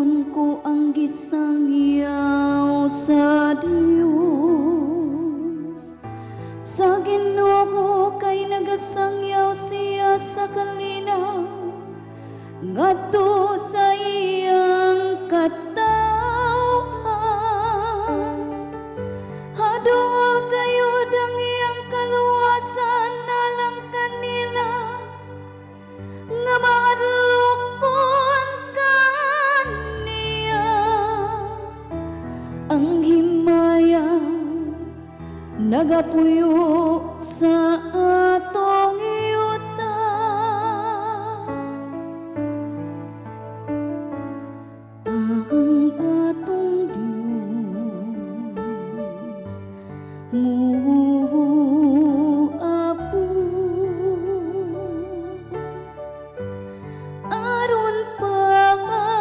Pagtuon ko ang gisangyaw sa Dios. Sa Ginoo ko kay nagasangyaw siya sa kalinaw, ngadto sa iyang katawhan. Haduol gayud ang iyang kaluwasan alang kanila, nga maadlokon kaniya. Ang himaya nagapuyo sa atong yuta, ang atong Dios muapo aron pagluwas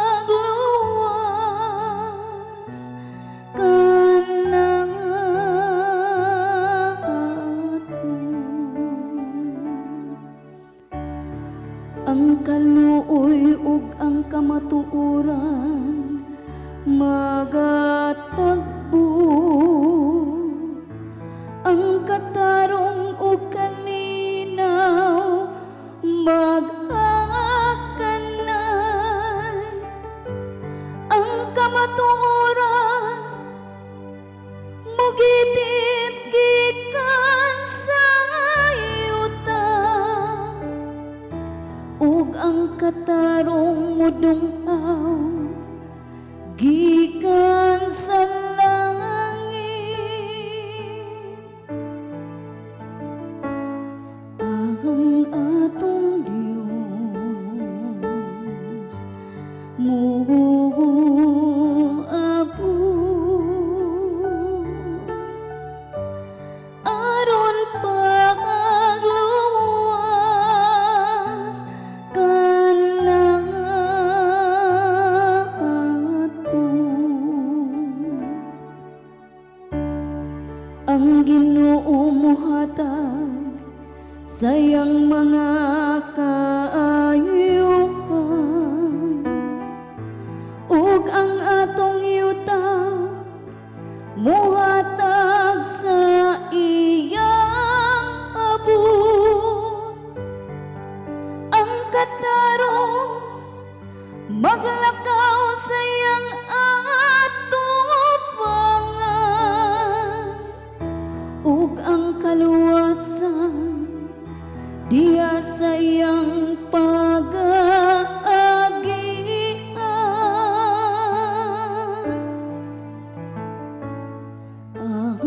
kanang ang kaluoy ug ang kamatuoran magatagbo, ang katarong ug kalinaw mag-akanay, ang kamatuoran mugitip gikan sa yuta, ug ang katarong mudung-aw gikan sa langit. Ang atong Dios muapo aron pagluwas kanang ang Ginoo mohatag sayang mga kaayuhan, ug ang atong yuta mohatag sa iyang abot. Ang katarong maglakaw sa iyang atubangan, ug ang kaluwasan diya sa iyang pag-aagian. Ang